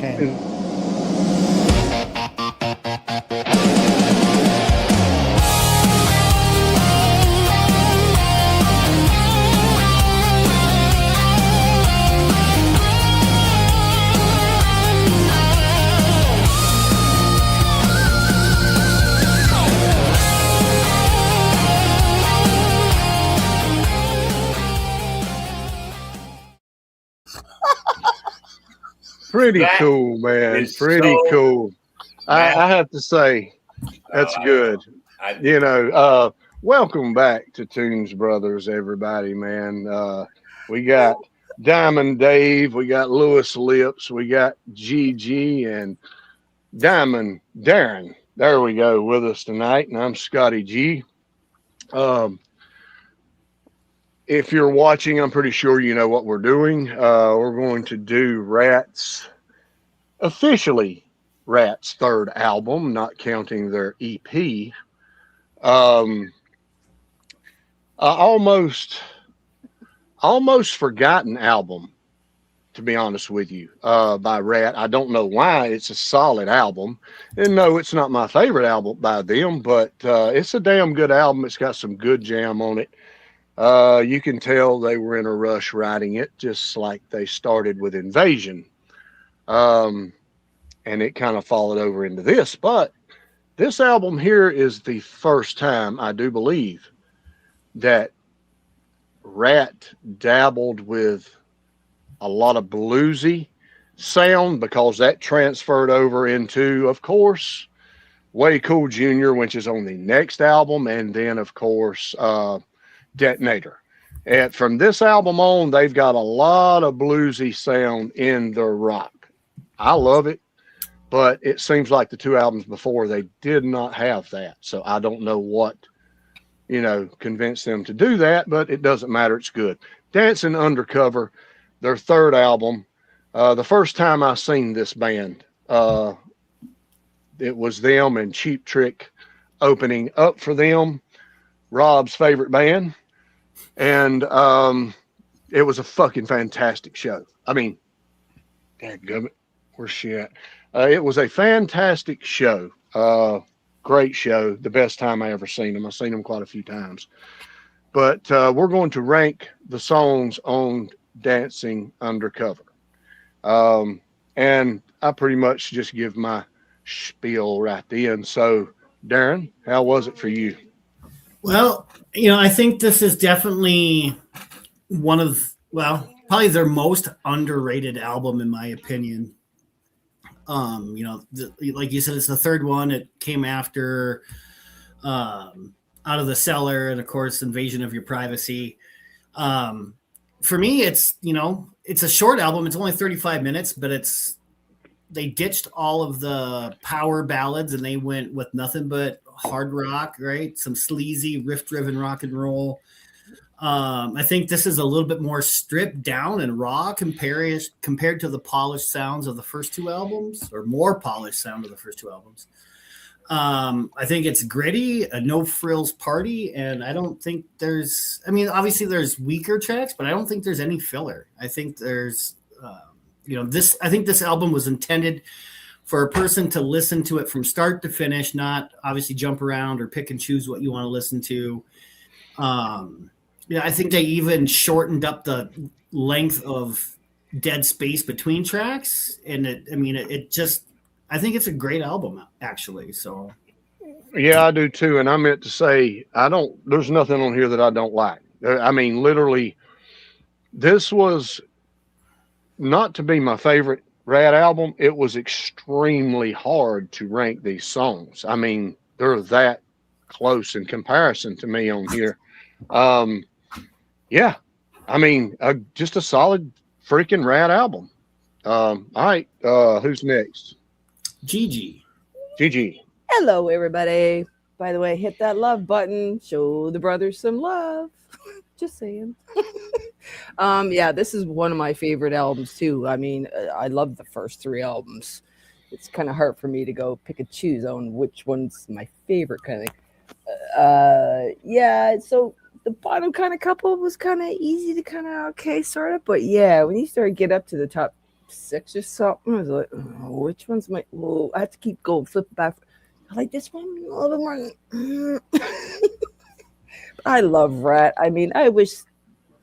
can. Pretty cool, man. Pretty cool. I have to say, that's good. Welcome back to Tunes Brothers, everybody, man. We got Diamond Dave, we got Lewis Lips, we got GG, and Diamond Darren. There we go with us tonight, and I'm Scotty G. If you're watching, I'm pretty sure you know what we're doing. We're going to do RATT's, officially RATT's third album, not counting their EP. Almost forgotten album, to be honest with you, by RATT. I don't know why. It's a solid album. And no, it's not my favorite album by them, but it's a damn good album. It's got some good jam on it. You can tell they were in a rush writing it, just like they started with Invasion. And it kind of followed over into this. But this album here is the first time, I do believe, that RATT dabbled with a lot of bluesy sound, because that transferred over into, of course, Way Cool Jr., which is on the next album, and then, of course, Detonator. And from this album on, they've got a lot of bluesy sound in their rock. I love it, but it seems like the two albums before, they did not have that. So I don't know what, convinced them to do that, but it doesn't matter. It's good. Dancing Undercover, their third album. The first time I seen this band, it was them and Cheap Trick opening up for them, Rob's favorite band. And it was a fucking fantastic show. I mean, dadgummit, where's she at? It was a fantastic show. Great show. The best time I ever seen them. I've seen them quite a few times. But we're going to rank the songs on Dancing Undercover. And I pretty much just give my spiel right then. So, Darren, how was it for you? Well, I think this is definitely probably their most underrated album, in my opinion. Like you said, it's the third one. It came after Out of the Cellar and, of course, Invasion of Your Privacy. For me, it's a short album. It's only 35 minutes, but they ditched all of the power ballads and they went with nothing but hard rock, right? Some sleazy riff-driven rock and roll. I think this is a little bit more stripped down and raw compared to the polished sounds of the first two albums, or more polished sound of the first two albums. I think it's gritty, a no frills party, and I don't think obviously there's weaker tracks, but I don't think there's any filler. I think there's, I think this album was intended for a person to listen to it from start to finish, not obviously jump around or pick and choose what you want to listen to. I think they even shortened up the length of dead space between tracks. And I think it's a great album, actually. So, yeah, I do too. And I meant to say, there's nothing on here that I don't like. I mean, literally, this was not to be my favorite RATT album. It was extremely hard to rank these songs. I mean, they're that close in comparison to me on here. Yeah, I mean, just a solid freaking RATT album. All right, who's next? Gigi. Hello, everybody. By the way, hit that love button. Show the brothers some love. Just saying. Yeah, this is one of my favorite albums too. I mean, I love the first three albums. It's kind of hard for me to go pick and choose on which one's my favorite kind of. Yeah, so the bottom kind of couple was kind of easy to kind of okay, sort of. But yeah, when you start to get up to the top 6 or something. I was like, oh, which one's my? Whoa, I have to keep going, flip back. I like this one a little bit more. I love Rat. I mean, I wish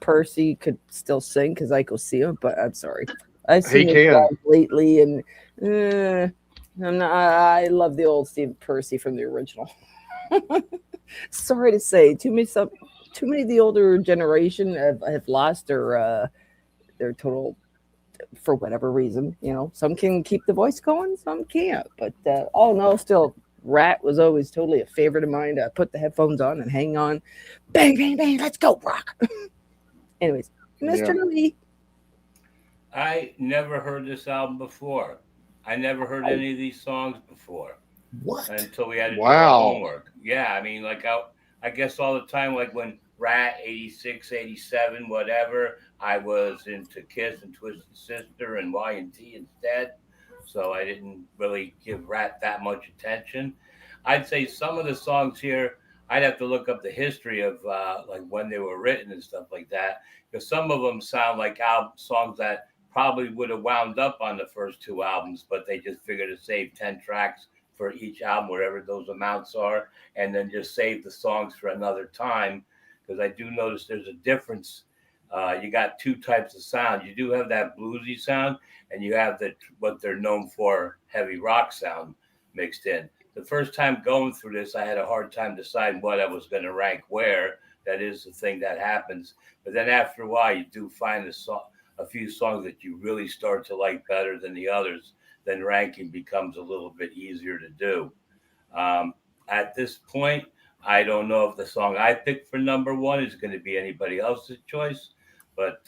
Percy could still sing because I go see him, but I'm sorry. I've seen his guys lately, and I'm not. I love the old Steve Percy from the original. Sorry to say, too many of the older generation have lost their total, for whatever reason. You know, some can keep the voice going, some can't. But all in all, still, Rat was always totally a favorite of mine. To put the headphones on and hang on, bang, bang, bang, let's go, rock. Anyways, Mr. Lee. I never heard this album before. I never heard any of these songs before. What? Until we had to do our homework. Yeah, I mean, like I guess all the time, like when Rat 86, 87, whatever, I was into Kiss and Twisted Sister and Y&T instead. So I didn't really give Rat that much attention. I'd say some of the songs here, I'd have to look up the history of like when they were written and stuff like that, because some of them sound like songs that probably would have wound up on the first 2 albums, but they just figured to save 10 tracks for each album, whatever those amounts are, and then just save the songs for another time. Because I do notice there's a difference. You got 2 types of sound. You do have that bluesy sound, and you have what they're known for, heavy rock sound mixed in. The first time going through this, I had a hard time deciding what I was going to rank where. That is the thing that happens. But then after a while, you do find a few songs that you really start to like better than the others. Then ranking becomes a little bit easier to do. At this point, I don't know if the song I picked for number 1 is going to be anybody else's choice, but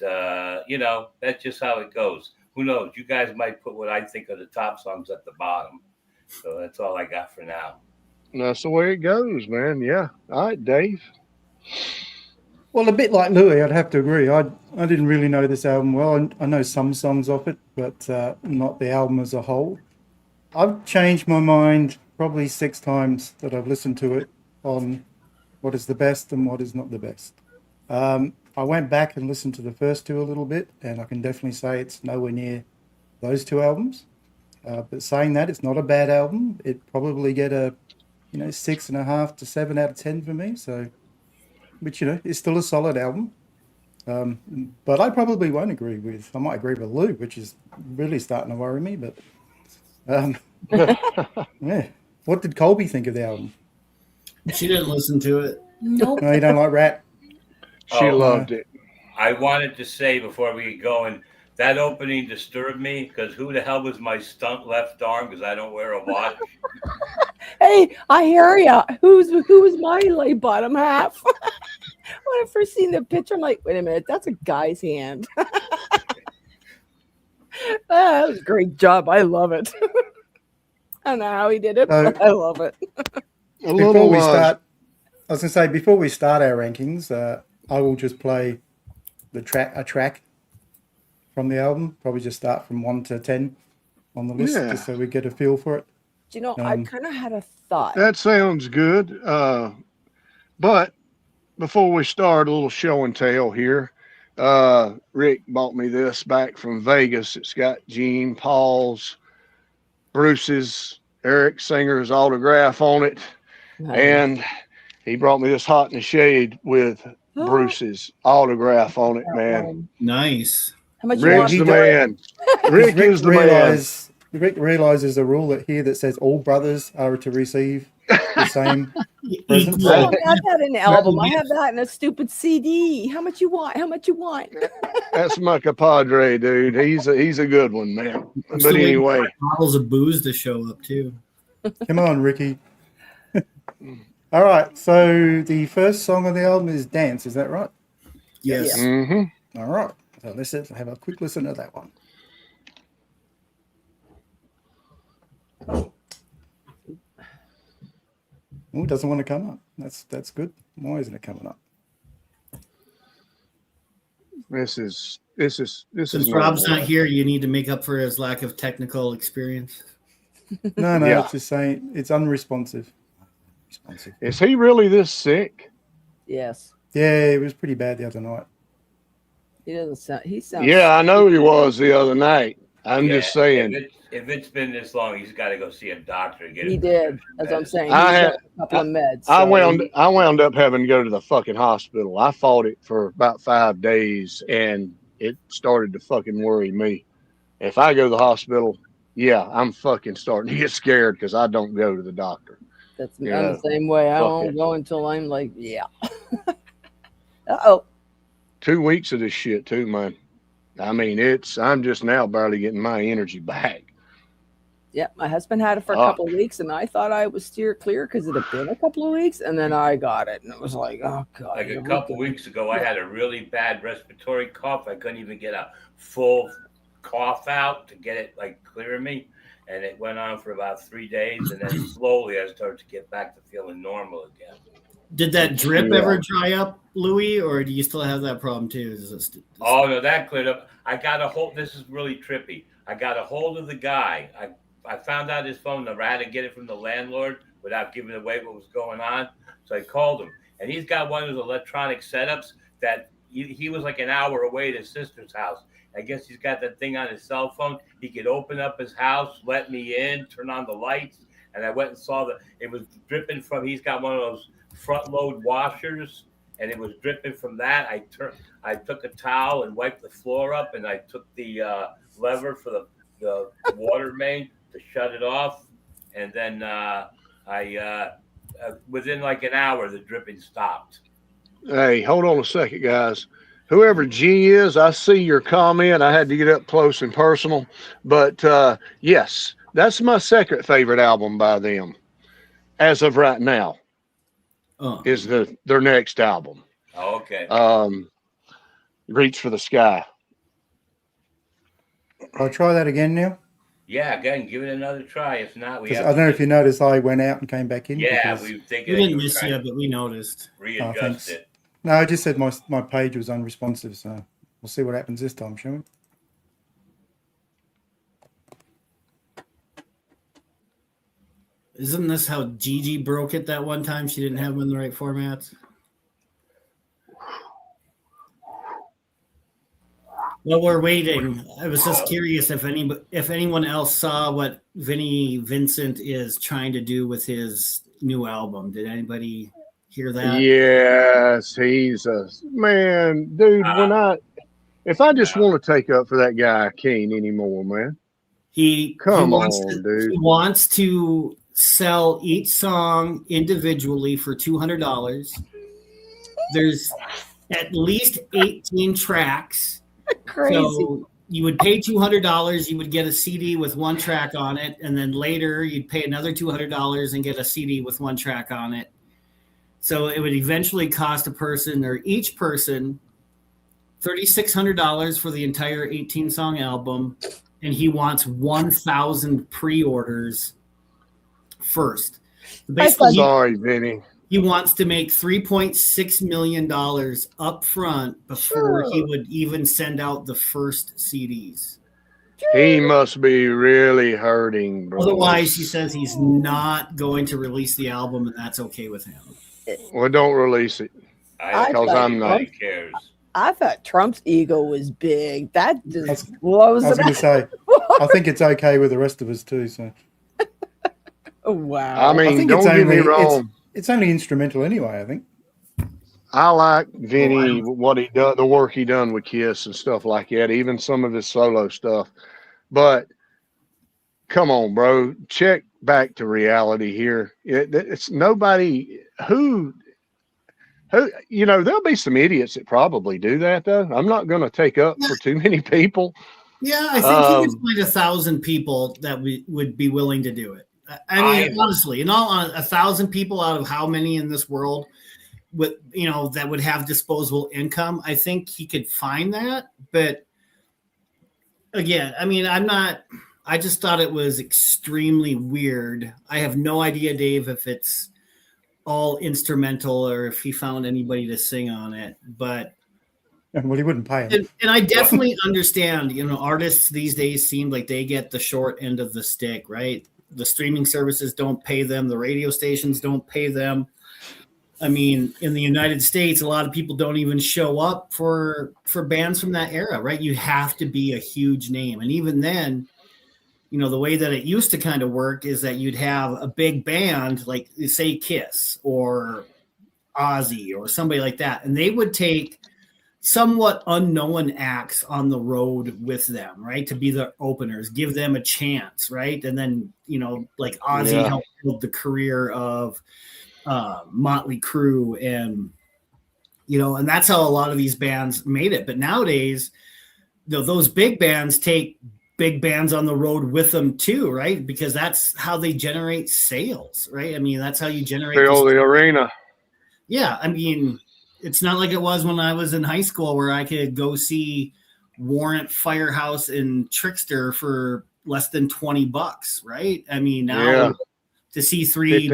you know, that's just how it goes. Who knows? You guys might put what I think are the top songs at the bottom. So that's all I got for now. That's the way it goes, man. Yeah. All right, Dave. Well, a bit like Louis, I'd have to agree. I didn't really know this album well. I know some songs off it, but not the album as a whole. I've changed my mind probably 6 times that I've listened to it on what is the best and what is not the best. I went back and listened to the first 2 a little bit, and I can definitely say it's nowhere near those 2 albums. But saying that, it's not a bad album. It'd probably get a 6.5 to 7 out of 10 for me. So, which is still a solid album. But I probably won't agree with. I might agree with Lou, which is really starting to worry me. But yeah, what did Colby think of the album? She didn't listen to it. Nope. No, you don't like Rat? She loved it. I wanted to say before we get going, that opening disturbed me because who the hell was my stunt left arm? Because I don't wear a watch. Hey, I hear ya. Who was my like bottom half? When I first seen the picture, I'm like, wait a minute, that's a guy's hand. That was a great job. I love it. I don't know how he did it, but I love it. Before we start, I was going to say, before we start our rankings, I will just play a track from the album. Probably just start from 1 to 10 on the list, just so we get a feel for it. Do you know, I kind of had a thought. That sounds good. But before we start, a little show and tell here. Rick bought me this back from Vegas. It's got Gene, Paul's, Bruce's, Eric Singer's autograph on it. Nice. And he brought me this Hot in the Shade with Bruce's autograph on it, man. Nice. How much Rick's you the man. Rick is the man. Rick realizes a rule that here that says all brothers are to receive the same present. I don't have that in the album. I have that in a stupid CD. How much you want? How much you want? That's my compadre, dude. He's a good one, man. But anyway, bottles of booze to show up too. Come on, Ricky. All right. So the first song on the album is "Dance." Is that right? Yes. Mm-hmm. All right. So let's have a quick listen to that one. Oh, it doesn't want to come up. That's good. Why isn't it coming up? This is. Since Rob's not here, you need to make up for his lack of technical experience. No, Yeah. It's just saying it's unresponsive. Is he really this sick? Yes. Yeah, it was pretty bad the other night. He doesn't sound. He sounds. Yeah, I know he was the other night. I'm just saying. If it's been this long, he's got to go see a doctor and get. He a did. prescription That's what I'm medicine. saying. I He's had- got a couple of meds. I wound up having to go to the fucking hospital. I fought it for about 5 days, and it started to fucking worry me. If I go to the hospital, yeah, I'm fucking starting to get scared because I don't go to the doctor. I'm Yeah, the same way. I fuck won't it. go until I'm like, yeah. Uh-oh. 2 weeks of this shit too, man. I mean, I'm just now barely getting my energy back. Yeah, my husband had it for a couple of weeks, and I thought I was steer clear because it had been a couple of weeks, and then I got it, and it was like, oh god. Like a couple weeks ago, I had a really bad respiratory cough. I couldn't even get a full cough out to get it like clear me, and it went on for about 3 days, and then slowly I started to get back to feeling normal again. Did that drip ever dry up, Louis, or do you still have that problem too? Oh no, that cleared up. I got a hold. This is really trippy. I got a hold of the guy. I found out his phone number. I had to get it from the landlord without giving away what was going on. So I called him, and he's got one of those electronic setups that he was like an hour away at his sister's house. I guess he's got that thing on his cell phone. He could open up his house, let me in, turn on the lights, and I went and saw it was dripping from. He's got one of those front load washers, and it was dripping from that. I took a towel and wiped the floor up, and I took the lever for the water main to shut it off, and then within like an hour the dripping stopped. Hey, hold on a second, guys. Whoever G is, I see your comment. I had to get up close and personal, but yes, that's my second favorite album by them as of right now. Is their next album. Oh, okay. Reach for the Sky. I'll try that again now. Yeah, again, give it another try. If not, we have. I don't know if you noticed I went out and came back in. Yeah, we didn't miss you, but we noticed. Readjust it. No, I just said my page was unresponsive, so we'll see what happens this time, shall we? Isn't this how Gigi broke it that one time? She didn't have them in the right formats. While we're waiting, I was just curious if anyone else saw what Vinnie Vincent is trying to do with his new album. Did anybody hear that? Yes, he's a man, dude. If I just want to take up for that guy, I can't anymore, man. He wants to sell each song individually for $200. There's at least 18 tracks. Crazy. So you would pay $200, you would get a CD with one track on it, and then later you'd pay another $200 and get a CD with one track on it. So it would eventually cost each person $3,600 for the entire 18-song album, and he wants 1,000 pre-orders first. Basically, sorry, Vinny. He wants to make $3.6 million up front before he would even send out the first CDs. He must be really hurting, bro. Otherwise, he says he's not going to release the album, and that's okay with him. Well, don't release it. Because I'm not. Nobody cares. I thought Trump's ego was big. That just blows. I was going to say, I think it's okay with the rest of us too. So. Oh, wow. I mean, don't get me wrong. It's only instrumental anyway, I think. I like Vinny, what he done, the work he done with Kiss and stuff like that, even some of his solo stuff. But come on, bro, check back to reality here. It's nobody who, there'll be some idiots that probably do that, though. I'm not going to take up for too many people. Yeah, I think he could find 1,000 people that would be willing to do it. I mean, honestly, 1,000 people out of how many in this world that would have disposable income, I think he could find that. But again, I mean, I just thought it was extremely weird. I have no idea, Dave, if it's all instrumental or if he found anybody to sing on it, but well, he wouldn't pay him. And I definitely understand, artists these days seem like they get the short end of the stick, right? The streaming services don't pay them. The radio stations don't pay them. I mean, in the United States, a lot of people don't even show up for bands from that era, right? You have to be a huge name. And even then, you know, the way that it used to kind of work is that you'd have a big band, like say Kiss or Ozzy or somebody like that, and they would take somewhat unknown acts on the road with them, right? To be the openers, give them a chance, right? And then, you know, like Ozzy helped build the career of Motley Crue, and you know, and that's how a lot of these bands made it. But nowadays, those big bands take big bands on the road with them too, right? Because that's how they generate sales, right? I mean, that's how you generate fill the arena. Yeah, I mean, it's not like it was when I was in high school where I could go see Warrant, Firehouse, and Trickster for less than $20, right? I mean, now to see three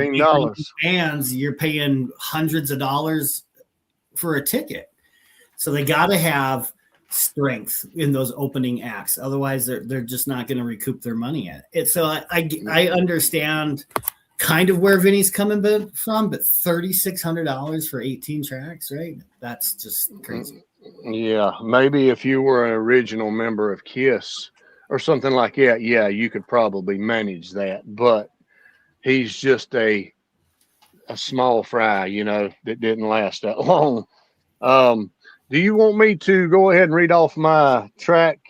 bands, you're paying hundreds of dollars for a ticket. So they got to have strength in those opening acts. Otherwise, they're just not going to recoup their money at it. So I understand kind of where Vinny's coming from, but $3,600 for 18 tracks, right? That's just crazy. Yeah, maybe if you were an original member of Kiss or something like that, yeah, you could probably manage that. But he's just a small fry, you know, that didn't last that long. Do you want me to go ahead and read off my track,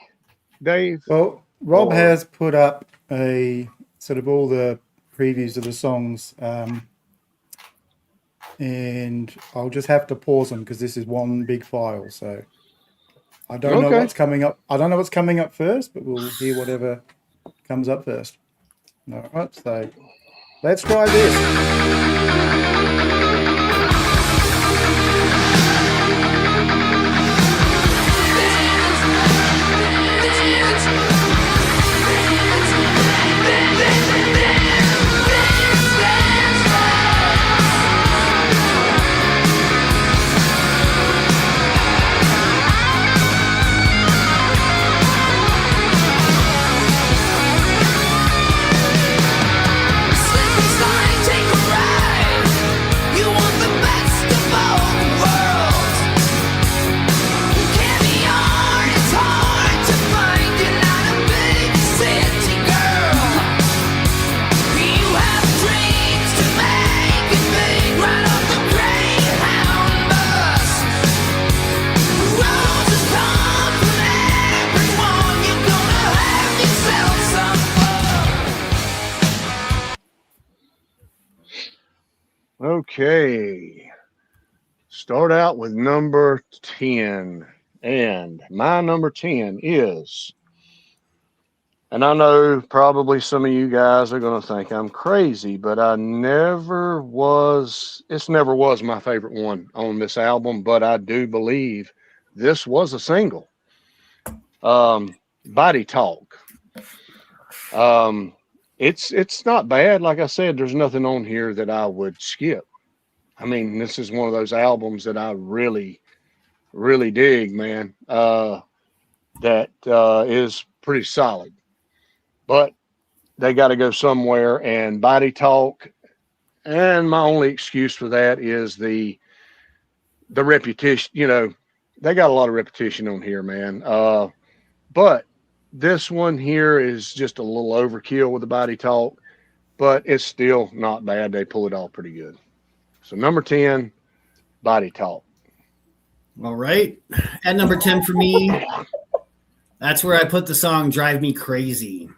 Dave? Well, Rob has put up a sort of all the previews of the songs, and I'll just have to pause them because this is one big file. So I don't know what's coming up. I don't know what's coming up first, but we'll hear whatever comes up first. All right, so let's try this. Okay, start out with number 10, and my number 10 is, and I know probably some of you guys are going to think I'm crazy, but it never was my favorite one on this album, but I do believe this was a single. Body Talk. It's not bad. Like I said, there's nothing on here that I would skip. I mean, this is one of those albums that I really, really dig, man. That is pretty solid. But they got to go somewhere, and Body Talk. And my only excuse for that is the repetition. You know, they got a lot of repetition on here, man. But this one here is just a little overkill with the Body Talk, but it's still not bad. They pull it off pretty good. So number 10, Body Talk. All right. At number 10 for me, that's where I put the song Drive Me Crazy.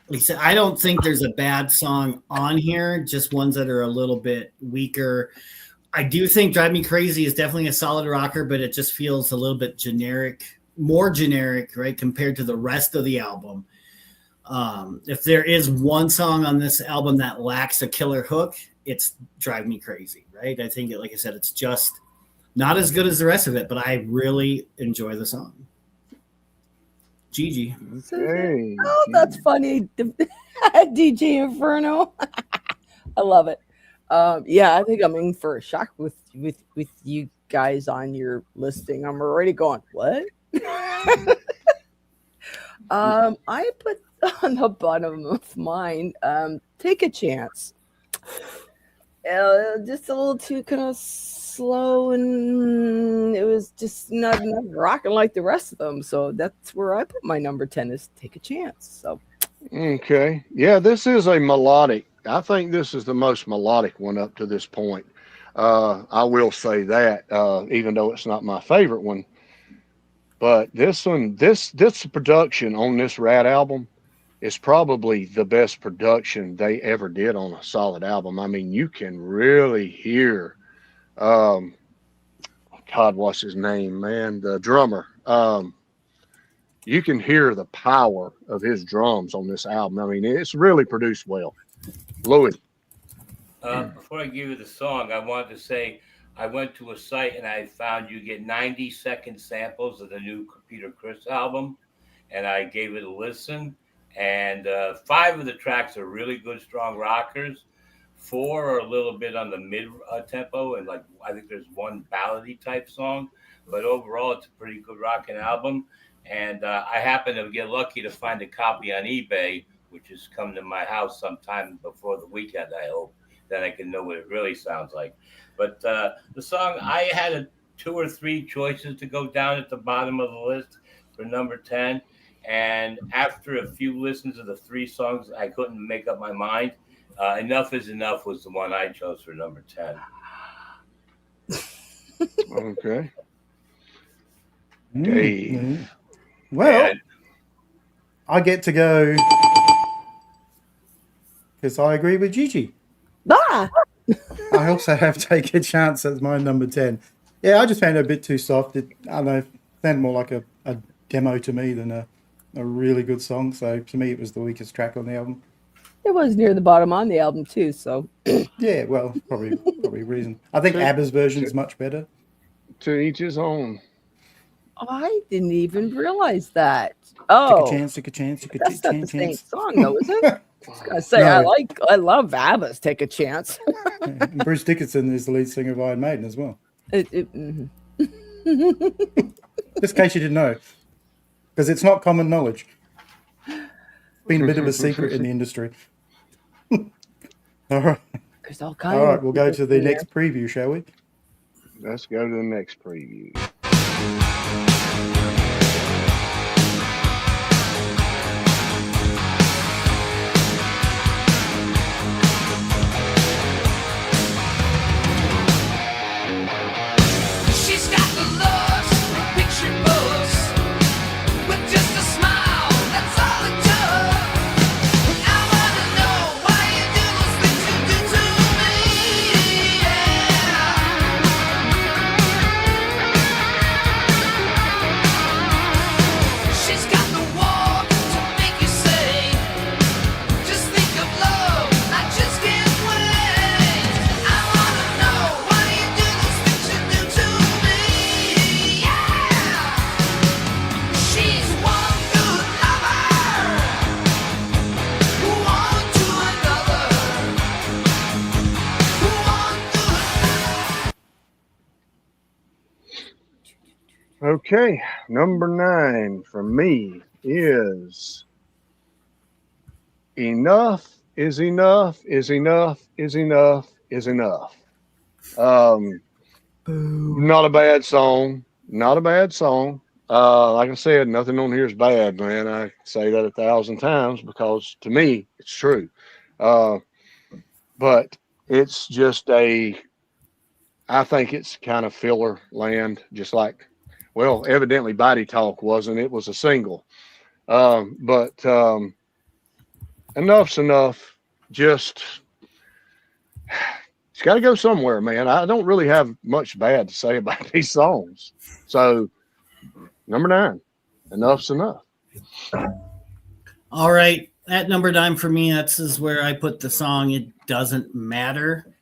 Like I said, I don't think there's a bad song on here, just ones that are a little bit weaker. I do think Drive Me Crazy is definitely a solid rocker, but it just feels a little bit generic. More generic, right, compared to the rest of the album. If there is one song on this album that lacks a killer hook, it's Drive Me Crazy, right? I think, like I said, it's just not as good as the rest of it, but I really enjoy the song. Gigi. Hey, oh, that's funny. DJ Inferno. I love it. Yeah, I think I'm in for a shock with you guys on your listing. I'm already going, what? I put on the bottom of mine, Take a Chance. just a little too kind of slow, and it was just not rocking like the rest of them. So that's where I put my number 10 is Take a Chance. So Okay. Yeah, this is a melodic. I think this is the most melodic one up to this point. I will say that, even though it's not my favorite one. But this one, this production on this RATT album is probably the best production they ever did on a solid album. I mean, you can really hear, God, what's his name, man? The drummer. You can hear the power of his drums on this album. I mean, it's really produced well. Louis. Before I give you the song, I wanted to say I went to a site and I found you get 90-second samples of the new Peter Criss album, and I gave it a listen. And 5 of the tracks are really good, strong rockers. 4 are a little bit on the mid tempo, and like I think there's one ballady type song. But overall, it's a pretty good rocking album. And I happened to get lucky to find a copy on eBay, which has come to my house sometime before the weekend, I hope. Then I can know what it really sounds like. But the song, I had 2 or 3 choices to go down at the bottom of the list for number 10. And after a few listens of the 3 songs, I couldn't make up my mind. Enough is Enough was the one I chose for number 10. Okay. Dave. Well, I get to go because I agree with Gigi. Ah! I also have Take a Chance as my number 10. Yeah, I just found it a bit too soft. I don't know, it sounded more like a demo to me than a really good song. So to me, it was the weakest track on the album. It was near the bottom on the album too. So yeah, well, probably reason. I think ABBA's version is much better. To each his own. I didn't even realize that. Oh, Take a chance. That's not the same song though, is it? I was gonna say I love ABBA's Take a Chance. And Bruce Dickinson is the lead singer of Iron Maiden as well. Just in case you didn't know, because it's not common knowledge. It's been a bit of a secret in the industry. All right. There's all kinds. All right, we'll go to the next preview, shall we? Let's go to the next preview. Okay, number 9 for me is Enough is Enough is Enough is Enough is Enough. Not a bad song. Not a bad song. Like I said, nothing on here is bad, man. I say that 1,000 times because to me, it's true. But it's just I think it's kind of filler land, just like, well, evidently Body Talk wasn't. It was a single. But enough's enough. Just, it's got to go somewhere, man. I don't really have much bad to say about these songs. So, number 9, enough's enough. All right. At number 9 for me, that's is where I put the song It Doesn't Matter.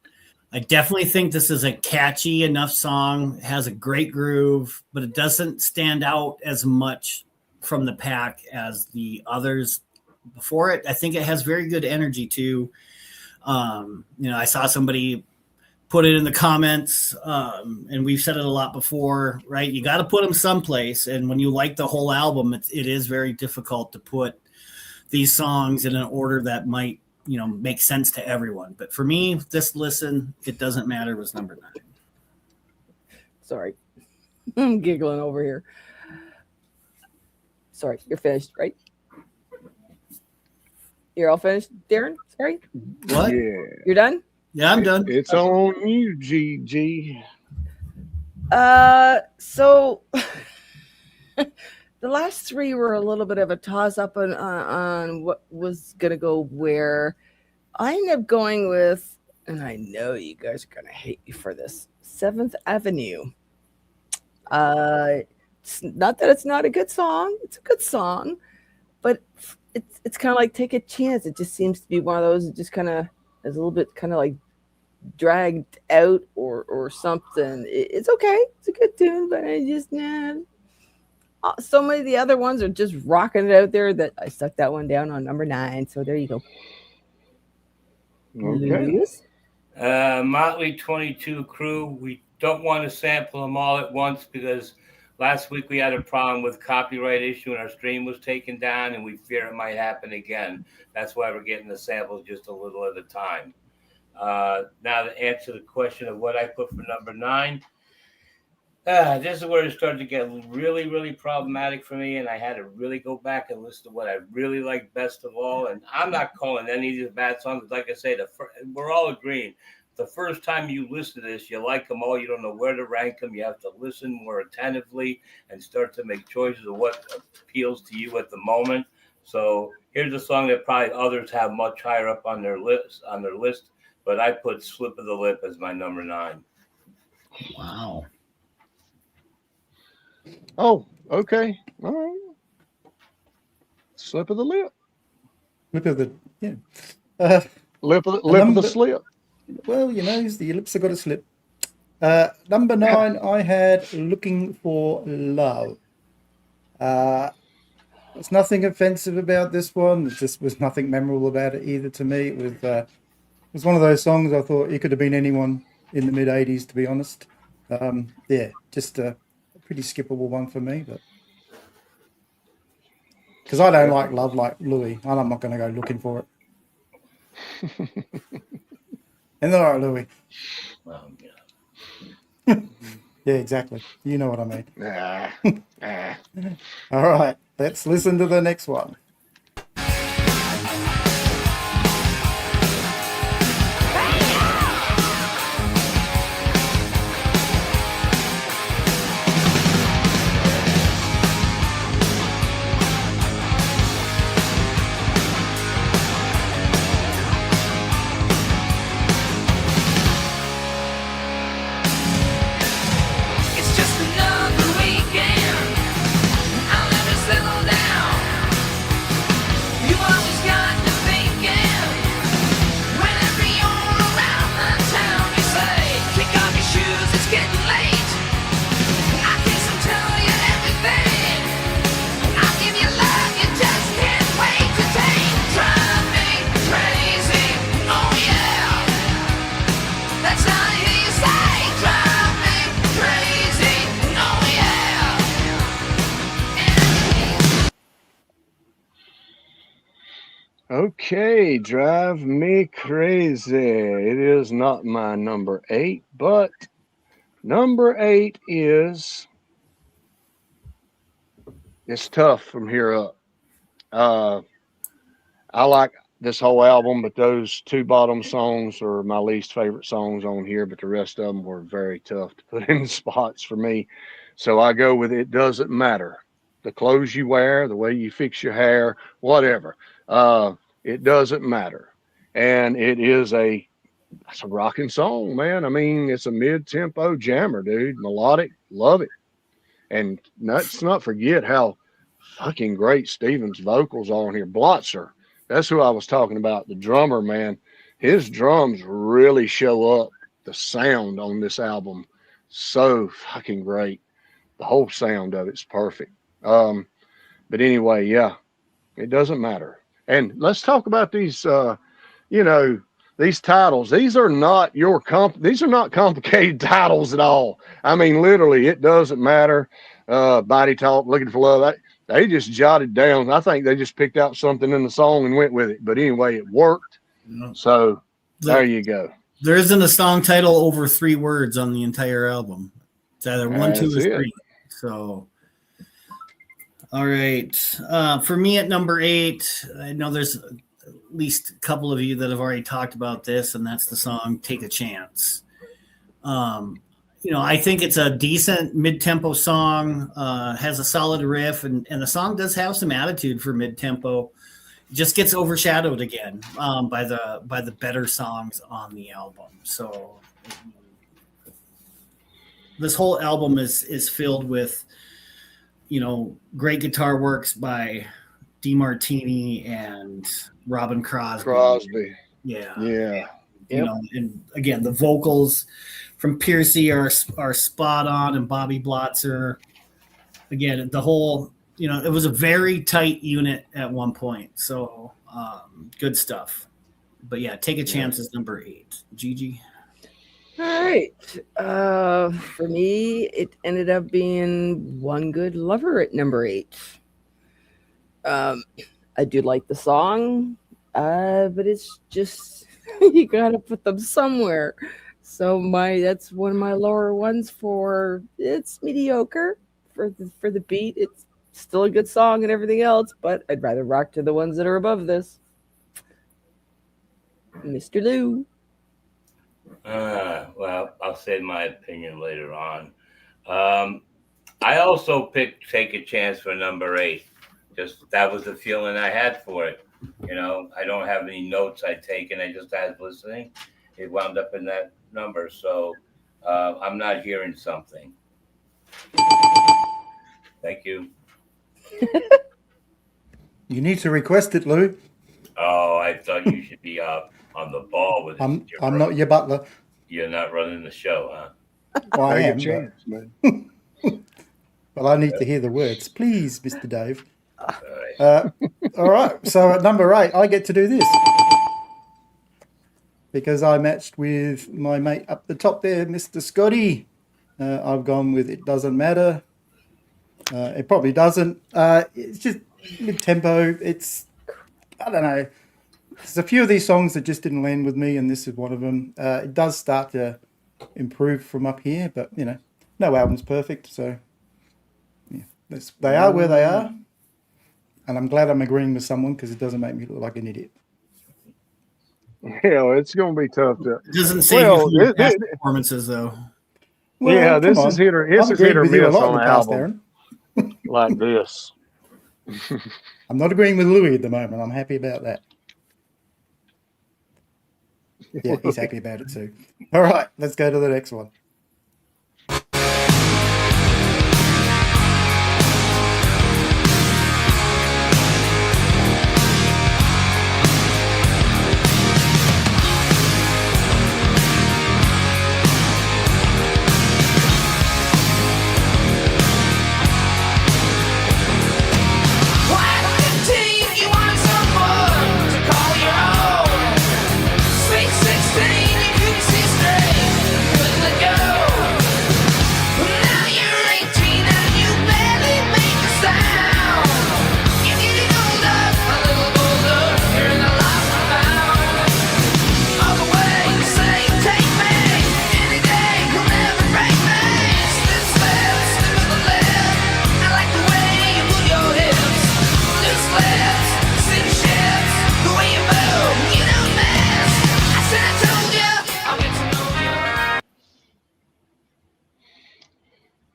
I definitely think this is a catchy enough song, has a great groove, but it doesn't stand out as much from the pack as the others before it. I think it has very good energy too. I saw somebody put it in the comments, and we've said it a lot before, right? You got to put them someplace. And when you like the whole album, it is very difficult to put these songs in an order that might make sense to everyone. But for me, this listen, It Doesn't Matter was number 9. Sorry. I'm giggling over here. Sorry, you're finished, right? You're all finished, Darren? Sorry? What? Yeah. You're done? Yeah, I'm done. It's on you, GG. So the last 3 were a little bit of a toss up on what was gonna go where. I ended up going with, and I know you guys are gonna hate me for this, 7th Avenue. It's not that it's not a good song, it's a good song, but it's kind of like Take a Chance. It just seems to be one of those that just kind of is a little bit kind of like dragged out or something. It's okay, it's a good tune, but I just so many of the other ones are just rocking it out there that I stuck that one down on number 9. So there you go. Okay. Motley 22 crew. We don't want to sample them all at once because last week we had a problem with copyright issue and our stream was taken down, and we fear it might happen again. That's why we're getting the samples just a little at a time. Now to answer the question of what I put for number 9, this is where it started to get really, really problematic for me, and I had to really go back and listen to what I really liked best of all. And I'm not calling any of these bad songs. Like I say, we're all agreeing. The first time you listen to this, you like them all. You don't know where to rank them. You have to listen more attentively and start to make choices of what appeals to you at the moment. So here's a song that probably others have much higher up on their list. But I put "Slip of the Lip" as my number 9. Wow. Oh, okay. All right. Slip of the lip. Lip of the, yeah. Lip of the slip. Well, the lips have got to slip. Number 9, I had Looking for Love. There's nothing offensive about this one. It just was nothing memorable about it either to me. It was one of those songs I thought it could have been anyone in the mid-'80s, to be honest. Yeah, just a pretty skippable one for me, but because I don't like love like Louis, and I'm not going to go looking for it. And all right, Louis. Well, yeah. Yeah, exactly. You know what I mean. Nah. All right, let's listen to the next one. It's just another weekend. I'll never settle down. You always got me thinking. Whenever you're around the town, you say, kick off your shoes, it's getting late. I kiss and tell you everything. I'll give you love, you just can't wait to take. Drive me crazy, oh yeah. That's all I hear you say. Drive me crazy, oh yeah. Okay, Drive Me Crazy. It is not my number 8, but number 8 is, it's tough from here up. I like this whole album, but those 2 bottom songs are my least favorite songs on here, but the rest of them were very tough to put in spots for me. So I go with It Doesn't Matter. The clothes you wear, the way you fix your hair, whatever. It doesn't matter. And it's a rocking song, man. I mean, it's a mid-tempo jammer, dude. Melodic, love it. And let's not forget how fucking great Steven's vocals are on here. Blotzer, that's who I was talking about, the drummer, man. His drums really show up the sound on this album. So fucking great. The whole sound of it's perfect. But anyway, yeah, it doesn't matter. And let's talk about these, these titles. These are not these are not complicated titles at all. I mean, literally, It Doesn't Matter. Body Talk, Looking for Love. They just jotted down. I think they just picked out something in the song and went with it. But anyway, it worked. So there The- you go. There isn't a song title over 3 words on the entire album. It's either 1, 2, That's or it. 3. So, all right. For me at number 8, I know there's at least a couple of you that have already talked about this, and that's the song "Take a Chance." I think it's a decent mid-tempo song. Has a solid riff, and the song does have some attitude for mid-tempo. Just gets overshadowed again by the better songs on the album. So this whole album is filled with great guitar works by DeMartini and Robin Crosby. Yeah. And again, the vocals from Piercy are spot on, and Bobby Blotzer. Again, the whole, it was a very tight unit at one point. So good stuff. But yeah, Take a Chance is number 8. Gigi? All right. For me, it ended up being One Good Lover at number 8. I do like the song, but it's just you gotta put them somewhere. So that's one of my lower ones. For it's mediocre for the beat. It's still a good song and everything else, but I'd rather rock to the ones that are above this. Mr. Lou. Well, I'll say my opinion later on. I also picked Take a Chance for number 8. Just that was the feeling I had for it. I don't have any notes I'd taken. I just had listening. It wound up in that number. So I'm not hearing something. Thank you. You need to request it, Lou. Oh, I thought you should be up on the ball with I'm not your butler. You're not running the show, huh? Well, I Take a am, chance, man. but I need to hear the words. Please, Mr. Dave. All right. All right. So at number 8, I get to do this. Because I matched with my mate up the top there, Mr. Scotty. I've gone with It Doesn't Matter. It probably doesn't. It's just mid-tempo. I don't know. There's a few of these songs that just didn't land with me, and this is one of them. It does start to improve from up here, but, no album's perfect. So, yeah, they are where they are. And I'm glad I'm agreeing with someone because it doesn't make me look like an idiot. Yeah, it's going to be tough to. It doesn't save you from your past performances, though. Well, yeah, come this on. is hit or I've agreed miss with you a lot on in the the past, album Aaron. like this. I'm not agreeing with Louis at the moment. I'm happy about that. Yeah, he's happy about it too. All right, let's go to the next one.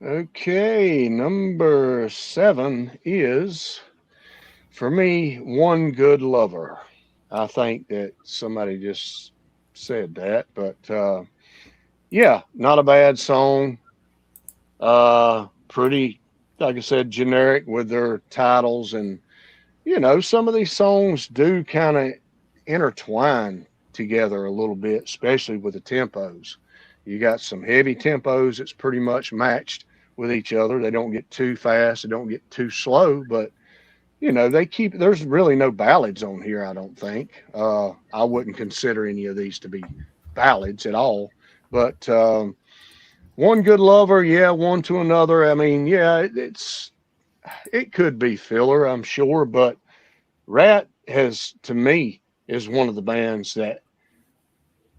Okay, number 7 is, for me, One Good Lover. I think that somebody just said that, but yeah, not a bad song. Pretty, like I said, generic with their titles, and some of these songs do kind of intertwine together a little bit, especially with the tempos. You got some heavy tempos that's pretty much matched with each other. They don't get too fast, they don't get too slow, but there's really no ballads on here, I don't think. I wouldn't consider any of these to be ballads at all, but One Good Lover, yeah, One to Another, I mean, yeah, it could be filler, I'm sure, but RATT has, to me, is one of the bands that,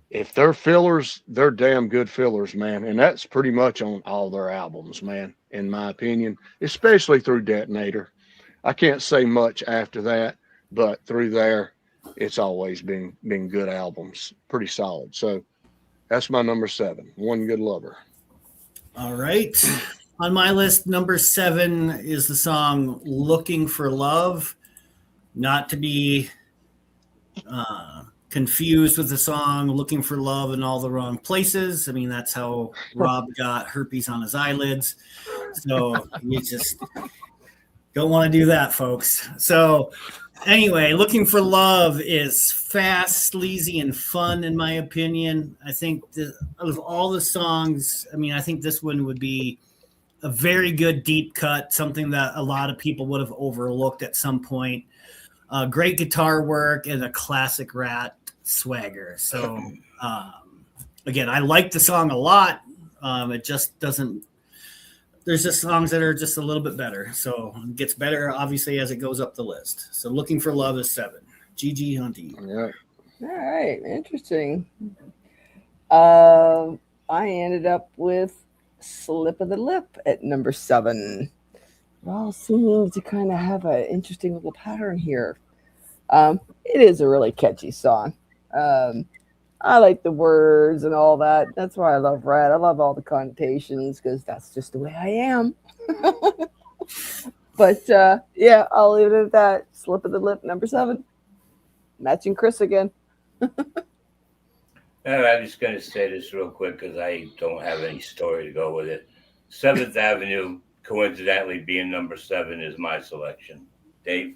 if they're fillers, they're damn good fillers, man. And that's pretty much on all their albums, man, in my opinion, especially through Detonator. I can't say much after that, but through there, it's always been good albums, pretty solid. So that's my number 7, One Good Lover. All right. On my list, number 7 is the song Looking for Love. Not to be confused with the song Looking for Love in All the Wrong Places. I mean, that's how Rob got herpes on his eyelids. So you just don't want to do that, folks. So anyway, Looking for Love is fast, sleazy, and fun, in my opinion. I think of all the songs, I mean, I think this one would be a very good deep cut, something that a lot of people would have overlooked at some point. Great guitar work and a classic RATT swagger. So, again, I like the song a lot. It just doesn't, there's just songs that are just a little bit better. So it gets better, obviously, as it goes up the list. So Looking for Love is 7. GG Hunty. All right, interesting. I ended up with Slip of the Lip at number 7. It all seems to kind of have an interesting little pattern here. It is a really catchy song. I like the words and all that. That's why I love RATT. I love all the connotations because that's just the way I am. But yeah, I'll leave it at that. Slip of the Lip, number 7. Matching Chris again. I'm just going to say this real quick because I don't have any story to go with it. 7th Avenue, coincidentally being number 7, is my selection. Dave?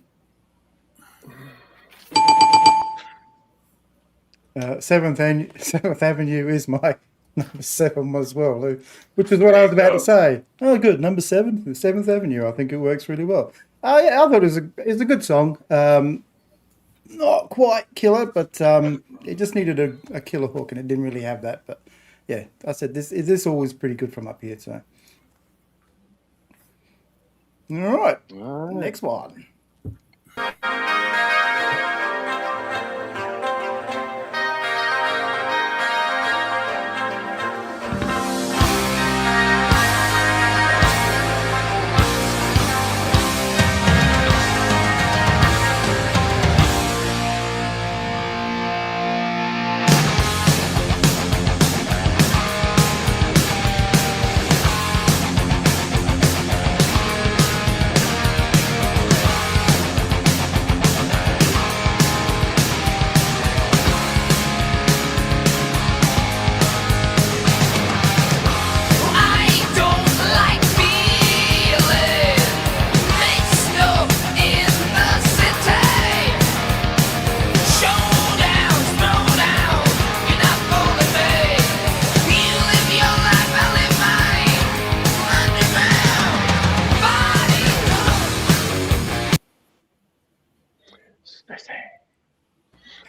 7th Avenue is my number 7 as well, which is what I was about to say. Oh, good. Number 7, 7th Avenue. I think it works really well. Yeah, I thought it was a good song. Not quite killer, but it just needed a killer hook, and it didn't really have that. But yeah, I said this always pretty good from up here. So, all right. Next one.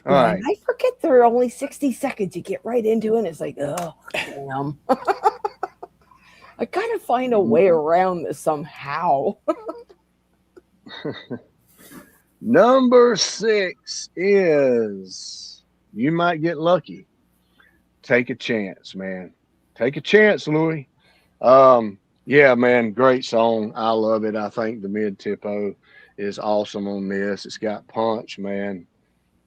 All right. I forget there are only 60 seconds. You get right into it, and it's like, oh, damn. I gotta find a way around this somehow. Number 6 is You Might Get Lucky. Take a Chance, man. Take a chance, Louis. Yeah, man, great song. I love it. I think the mid-tempo is awesome on this. It's got punch, man.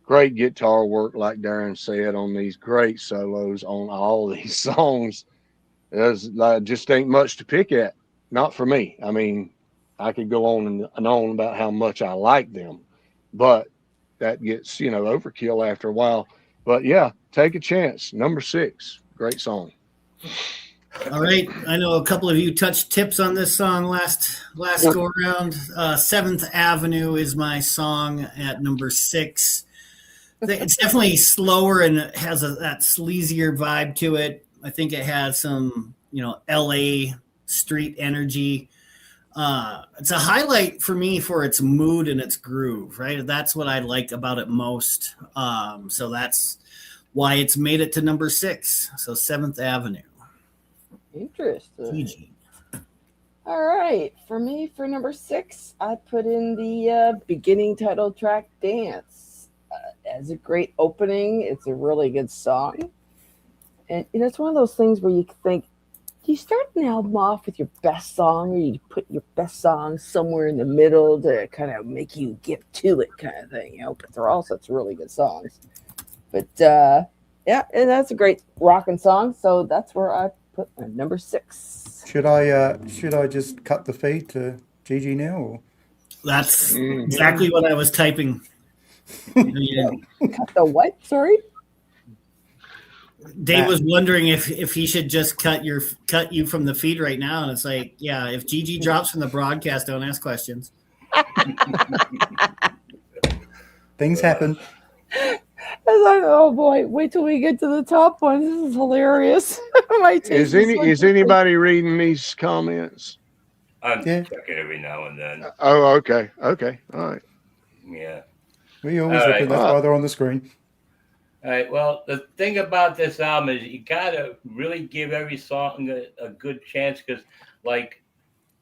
Great guitar work, like Darren said, on these great solos on all these songs. There's just ain't much to pick at. Not for me. I mean, I could go on and on about how much I like them, but that gets, overkill after a while. But yeah, Take a Chance, number 6. Great song. All right. I know a couple of you touched tips on this song last go around. 7th Avenue is my song at number 6. It's definitely slower and it has that sleazier vibe to it. I think it has some, LA street energy. It's a highlight for me for its mood and its groove, right? That's what I like about it most. So that's why it's made it to number 6. So 7th Avenue. Interesting. GG. All right. For me, for number 6, I put in the beginning title track, Dance. has a great opening. It's a really good song. And it's one of those things where you think, do you start an album off with your best song, or you put your best song somewhere in the middle to kind of make you get to it, kind of thing, But they're all such really good songs. But yeah, and that's a great rocking song. So that's where I put my number 6. Should I just cut the feed to Gigi now? Or? That's exactly what I was typing. Cut the what? Sorry. Dave was wondering if he should just cut you from the feed right now, and it's like, yeah, if Gigi drops from the broadcast, don't ask questions. Things happen. I was like, oh boy, wait till we get to the top one. This is hilarious. Is anybody reading these comments? I'm checking every now and then. Oh, okay. Okay. All right. Yeah. We always look at that's why they're on the screen. All right. Well, the thing about this album is you gotta really give every song a good chance, because, like,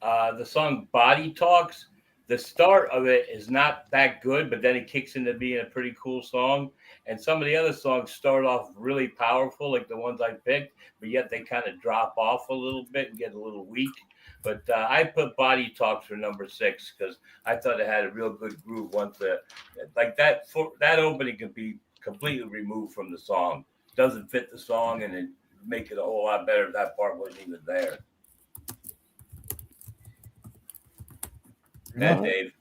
the song "Body Talks," the start of it is not that good, but then it kicks into being a pretty cool song. And some of the other songs start off really powerful, like the ones I picked, but yet they kind of drop off a little bit and get a little weak. But I put "Body Talks" for number 6 because I thought it had a real good groove. Once that opening can be completely removed from the song, doesn't fit the song, and it make it a whole lot better if that part wasn't even there. Yeah, Dave.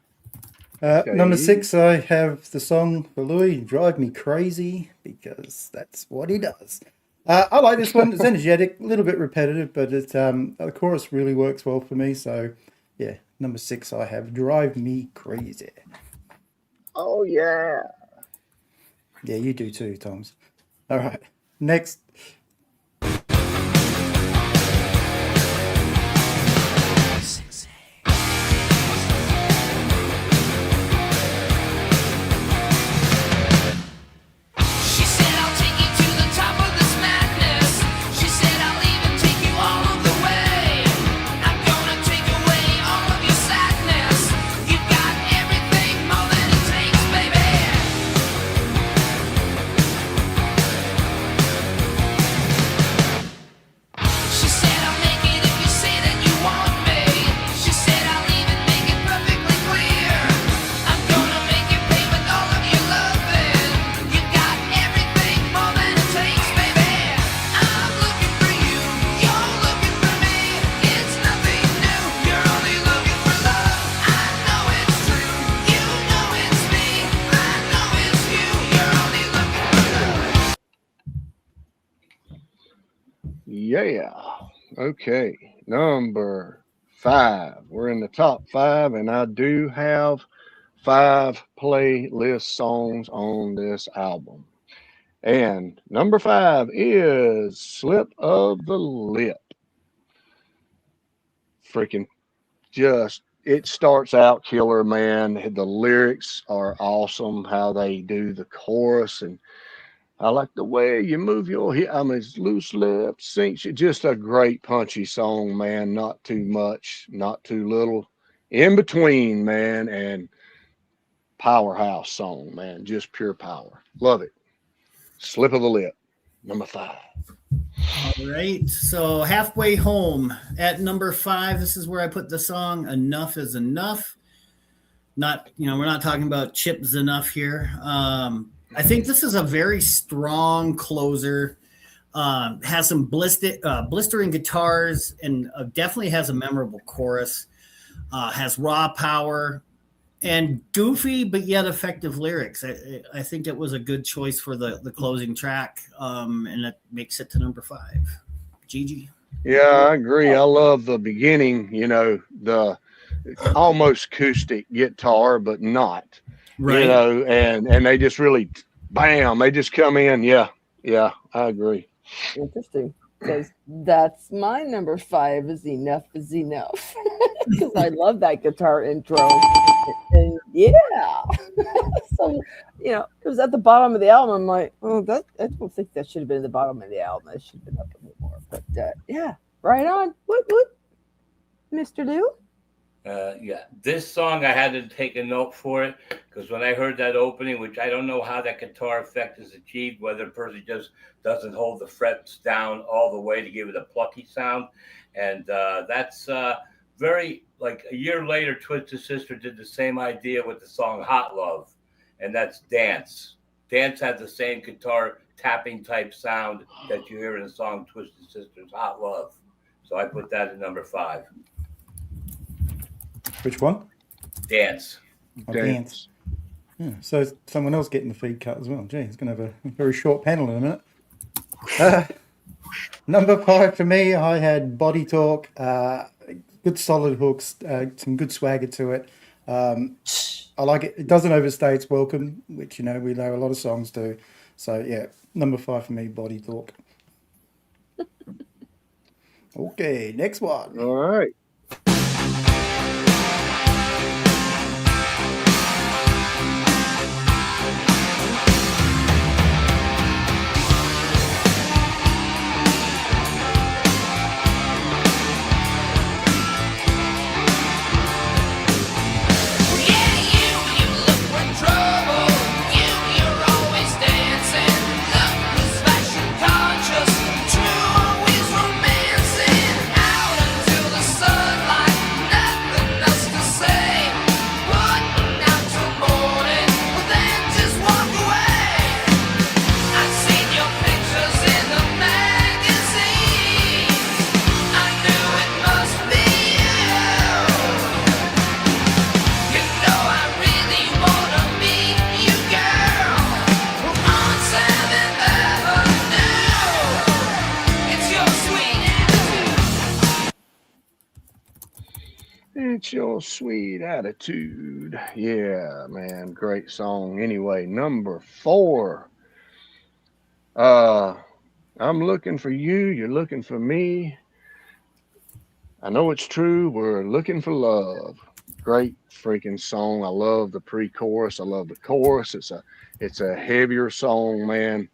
Number 6, I have the song for Louis, "Drive Me Crazy," because that's what he does. I like this one. It's energetic, a little bit repetitive, but it's the chorus really works well for me. So, yeah, number 6, I have "Drive Me Crazy." Oh, yeah. Yeah, you do too, Toms. All right, next. Yeah. Okay. Number 5. We're in the top 5, and I do have 5 playlist songs on this album. And number 5 is "Slip of the Lip." Freaking it starts out killer, man. The lyrics are awesome, how they do the chorus, and I like the way you move your hip. I mean, it's loose lips, sinks you. Just a great punchy song, man. Not too much, not too little. In between, man, and powerhouse song, man. Just pure power. Love it. "Slip of the Lip," number 5. All right. So halfway home at number 5, this is where I put the song "Enough Is Enough." Not, we're not talking about Chips Enough here. I think this is a very strong closer. Has some blistering guitars, and definitely has a memorable chorus. Has raw power and goofy but yet effective lyrics. I think it was a good choice for the closing track, and it makes it to number 5. Gigi. Yeah, I agree. I love the beginning, the almost acoustic guitar, but not, Right. And they just really, bam, they just come in. Yeah, I agree. Interesting, because that's my number 5 is "Enough Is Enough," because I love that guitar intro. And yeah, so it was at the bottom of the album. I'm like, oh, I don't think that should have been at the bottom of the album. It should have been up a little more. But yeah, right on. What, Mr. Lou? Yeah, this song I had to take a note for it because when I heard that opening, which I don't know how that guitar effect is achieved, whether the person just doesn't hold the frets down all the way to give it a plucky sound, and that's very like a year later. Twisted Sister did the same idea with the song "Hot Love," and that's Dance. Dance has the same guitar tapping type sound that you hear in the song Twisted Sister's "Hot Love." So I put that at number 5. Which one? Dance. Oh, Dance. Yeah, so someone else getting the feed cut as well. Gee, it's going to have a very short panel in a minute. Number 5 for me, I had Body Talk. Good solid hooks, some good swagger to it. I like it. It doesn't overstay its welcome, which, you know, we know a lot of songs do. So, yeah, number 5 for me, Body Talk. Okay, next one. All right. It's your sweet attitude. Yeah, man, great song. Anyway, number 4. I'm looking for you, you're looking for me. I know it's true, we're looking for love. Great freaking song. I love the pre-chorus. I love the chorus. It's a heavier song, man.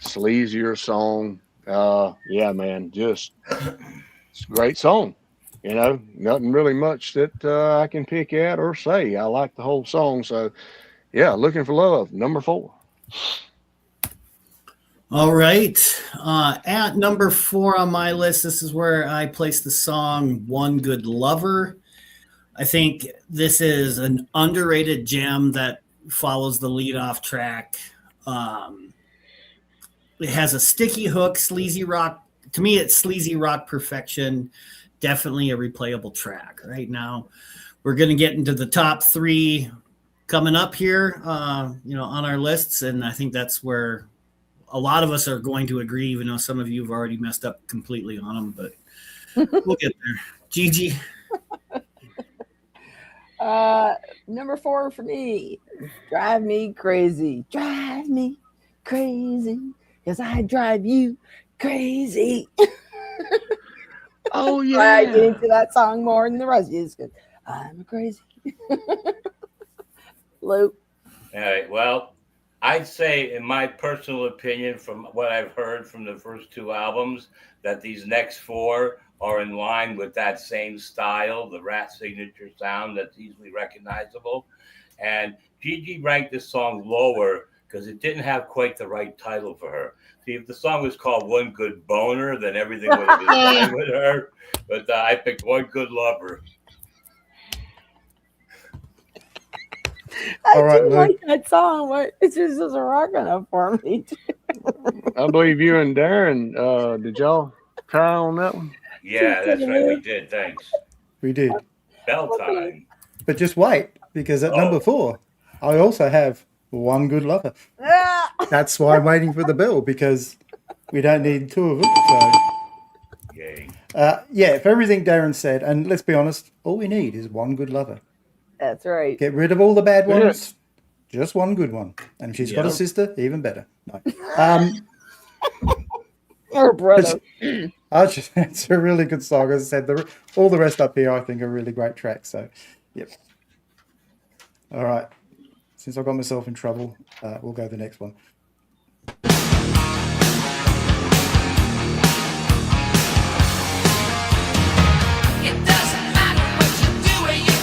Sleazier song. Yeah, man, just it's a great song. You know, nothing really much that I can pick at or say. I like the whole song. So, yeah, looking for love, number 4. All right. At number 4 on my list, this is where I place the song One Good Lover. I think this is an underrated gem that follows the lead-off track. It has a sticky hook, sleazy rock. To me, it's sleazy rock perfection. Definitely a replayable track. Right now, we're going to get into the top 3 coming up here, on our lists, and I think that's where a lot of us are going to agree, even though some of you have already messed up completely on them, but we'll get there. Gigi? Number 4 for me, Drive Me Crazy. Drive me crazy, because I drive you crazy. Oh, yeah. I get into that song more than the rest of you because I'm crazy. Luke? All right. Well, I'd say, in my personal opinion, from what I've heard from the first 2 albums, that these next 4 are in line with that same style, the RATT signature sound that's easily recognizable. And Gigi ranked this song lower because it didn't have quite the right title for her. See, if the song was called One Good Boner, then everything would have been fine with her. But I picked One Good Lover. I All right, do Luke. like that song, but it just doesn't rock enough for me. I believe you and Darren, did y'all try on that one? Yeah, that's right. We did. Thanks. We did. Bell time. But just wait, because at number 4, I also have One Good Lover. That's why I'm waiting for the bell, because we don't need 2 of them. So, Yay. yeah, for everything Darren said, and let's be honest, all we need is one good lover. That's right. Get rid of all the bad ones, just one good one. And if she's got a Yep. sister, even better. No. Or brother. It's a really good song. As I said, all the rest up here I think are really great tracks. So, yep. All right. Since I got myself in trouble, we'll go to the next one. It doesn't matter what you do or you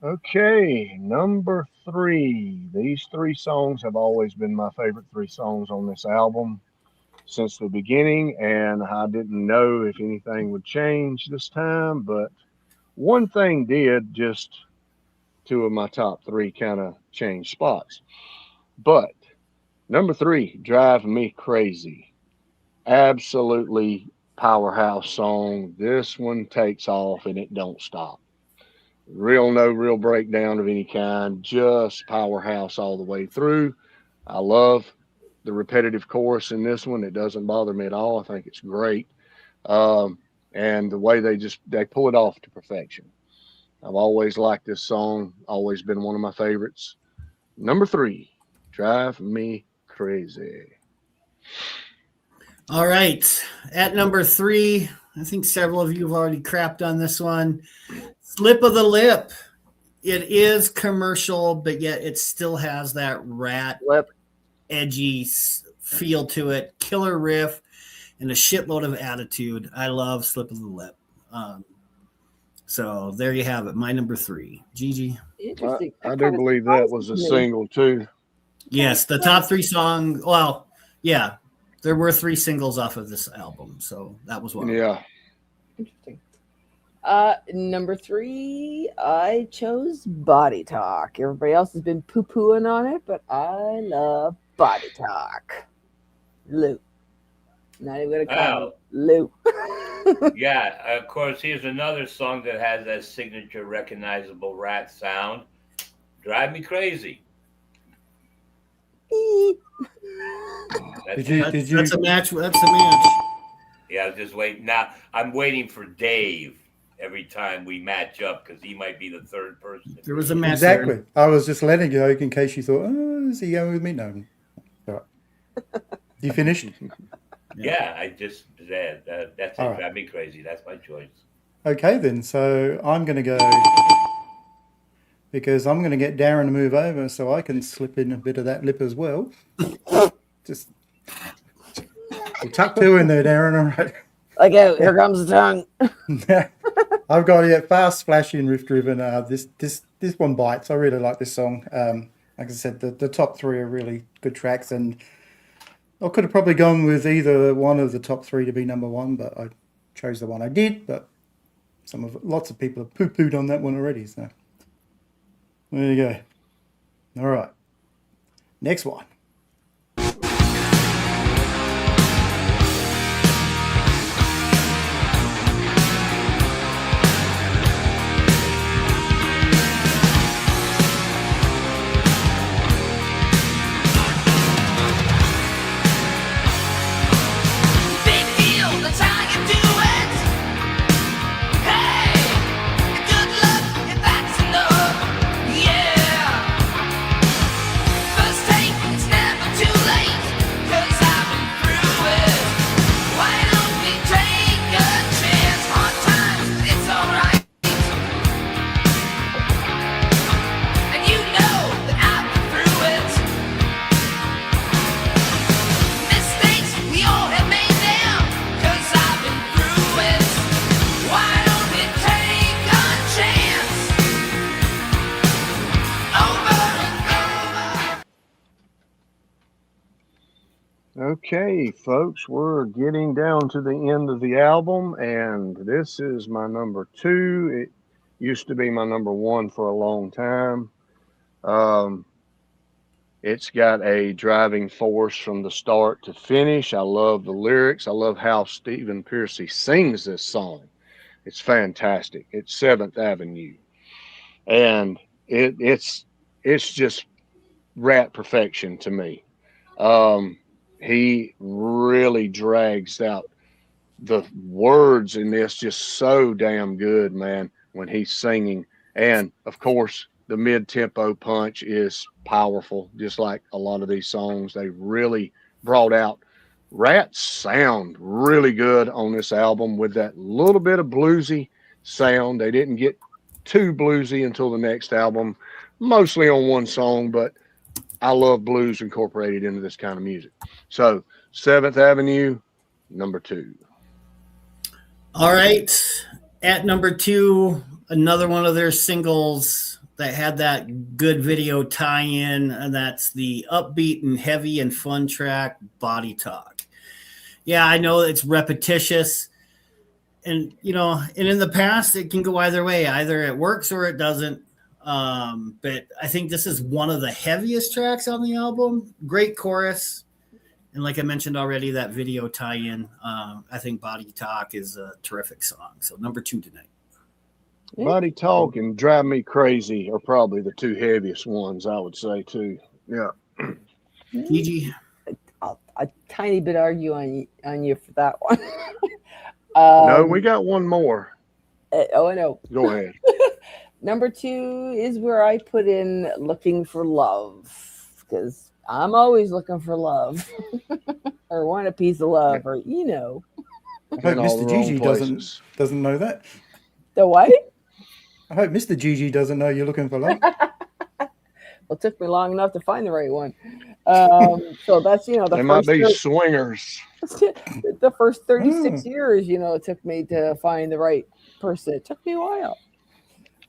Okay, number 3. These 3 songs have always been my favorite 3 songs on this album since the beginning, and I didn't know if anything would change this time, but one thing did. Just 2 of my top 3 kind of changed spots. But number 3, Drive Me Crazy. Absolutely powerhouse song. This one takes off and it don't stop. No real breakdown of any kind, just powerhouse all the way through. I love the repetitive chorus in this one. It doesn't bother me at all. I think it's great. Um, and the way they pull it off to perfection. I've always liked this song, always been one of my favorites. Number 3, Drive Me Crazy. All right. At number 3, I think several of you have already crapped on this one. Slip of the Lip. It is commercial, but yet it still has that RATT Lip. edgy feel to it. Killer riff and a shitload of attitude. I love Slip of the Lip. So there you have it. My number 3. Gigi. Interesting. I do believe that was a single too. Yes, the top 3 song. Well, yeah, there were 3 singles off of this album, so that was one. Yeah. Interesting. Number 3, I chose Body Talk. Everybody else has been poo-pooing on it, but I love Body Talk. Lou. Not even gonna call it Lou. Yeah, of course, here's another song that has that signature recognizable RATT sound. Drive Me Crazy. That's That's a match. That's a match. Yeah, just wait. Now I'm waiting for Dave every time we match up because he might be the third person. There was a match. Exactly. There. I was just letting you know in case you thought, oh, is he going with me? No. All right. You finished? Yeah, I just said that's All it. right. Drive Me Crazy. That's my choice. Okay, then. So I'm going to go because I'm going to get Darren to move over so I can slip in a bit of that lip as well. Just we'll tuck 2 in there, Darren. All right. Okay, here comes the tongue. I've got fast, splashy, and riff driven. This one bites. I really like this song. Like I said, the top 3 are really good tracks, and I could have probably gone with either one of the top 3 to be number 1, but I chose the one I did. But lots of people have poo-pooed on that one already. So there you go. All right, next one. Big deal, that's how you do it. Hey, good luck if that's enough. Yeah. First take, it's never too late. 'Cause I've been through it. Why don't we take a chance? Hard times, it's alright. And you know that I've been through it. Mistakes, we all have made them. 'Cause I've been through it. Why don't we take a chance? Over and over. Okay, folks, we're getting down to the end of the album, and this is my number 2. It used to be my number 1 for a long time. It's got a driving force from the start to finish. I love the lyrics. I love how Stephen Piercy sings this song. It's fantastic. It's 7th Avenue, and it's just RATT perfection to me. He really drags out the words in this just so damn good, man, when he's singing. And of course, the mid-tempo punch is powerful, just like a lot of these songs. They really brought out RATT's sound really good on this album with that little bit of bluesy sound. They didn't get too bluesy until the next album, mostly on one song, but I love blues incorporated into this kind of music. So 7th Avenue, number 2. All right. At number 2, another one of their singles, that had that good video tie-in, and that's the upbeat and heavy and fun track, Body Talk. Yeah, I know it's repetitious, and and in the past it can go either way. Either it works or it doesn't. But I think this is one of the heaviest tracks on the album. Great chorus, and like I mentioned already, that video tie-in. I think Body Talk is a terrific song. So number 2 tonight. Body Talk and Drive Me Crazy are probably the 2 heaviest ones, I would say, too. Yeah. Gigi. A tiny bit argue on you for that one. No, we got one more. Oh, I know. Go ahead. Number 2 is where I put in Looking for Love, because I'm always looking for love or want a piece of love, or I hope In all Mr. the wrong Gigi places. doesn't know that. the what? I hope Mr. Gigi doesn't know you're looking for love. Well, it took me long enough to find the right one. So that's the They might first be swingers. the first 36 years, it took me to find the right person. It took me a while,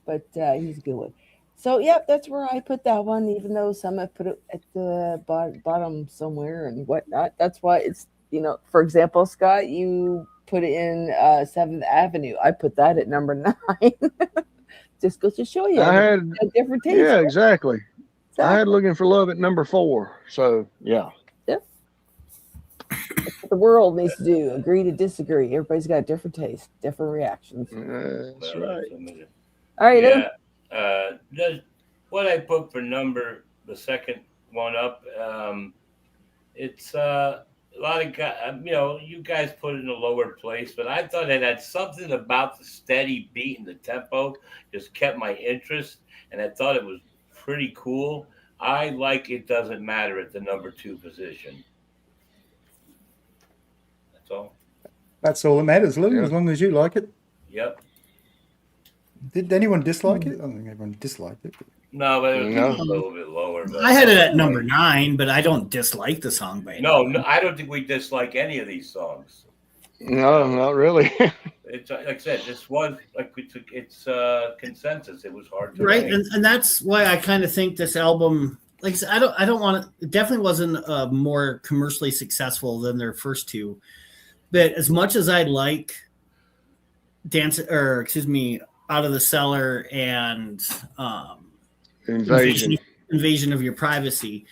but he's a good one. So, yep, that's where I put that one, even though some have put it at the bottom somewhere and whatnot. That's why it's, for example, Scott, you put it in 7th Avenue. I put that at number 9. Just goes to show you. I had a different taste. Yeah, exactly. Exactly. I had Looking for Love at number 4. So, yeah. That's what the world needs to do. Agree to disagree. Everybody's got a different taste, different reactions. That's right. All right, Lou. Yeah. What I put for the second one up, it's a lot of guys, you guys put it in a lower place, but I thought it had something about the steady beat and the tempo just kept my interest, and I thought it was pretty cool. I like It Doesn't Matter at the number 2 position. That's all. That's all that matters, Lou, as long as you like it. Yep. Did anyone dislike it? I don't think everyone disliked it. No, but it was a little bit lower. But I had it at number 9, but I don't dislike the song by no, I don't think we dislike any of these songs. No, not really. It's like I said, this was like it's consensus. It was hard to right, rank. and that's why I kind of think this album, like I said, I don't want to. It definitely wasn't more commercially successful than their first 2, but as much as I like Out of the Cellar and Invasion of Your Privacy,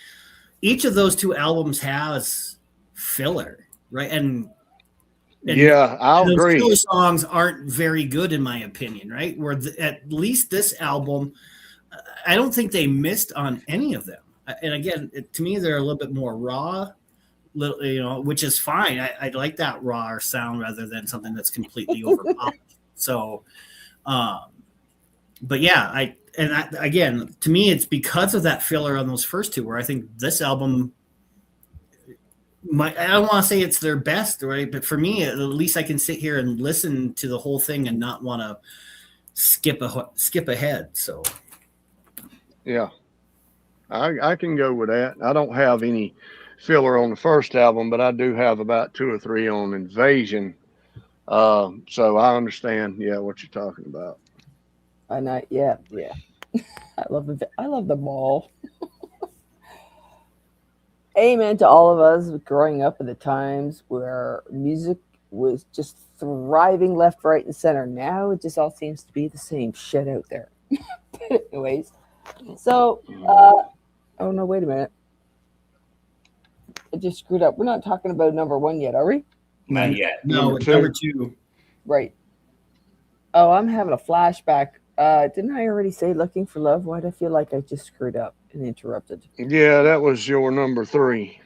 each of those 2 albums has filler, right? And yeah, I'll those agree. filler songs aren't very good in my opinion, right? Where at least this album, I don't think they missed on any of them. And again, to me, they're a little bit more raw, which is fine. I like that raw sound rather than something that's completely overpowered. So, but yeah, again, to me, it's because of that filler on those first 2 where I think this album, I don't want to say it's their best, right? But for me, at least I can sit here and listen to the whole thing and not want to skip ahead. So, yeah, I can go with that. I don't have any filler on the first album, but I do have about 2 or 3 on Invasion. So I understand, what you're talking about. And yeah. I love them all. Amen to all of us growing up at the times where music was just thriving left, right, and center. Now it just all seems to be the same shit out there. Anyways, so oh no, wait a minute. I just screwed up. We're not talking about number 1 yet, are we? Not yet. no, number 2. Right. Oh, I'm having a flashback. Didn't I already say Looking for Love? Why do I feel like I just screwed up and interrupted? Yeah, that was your number 3.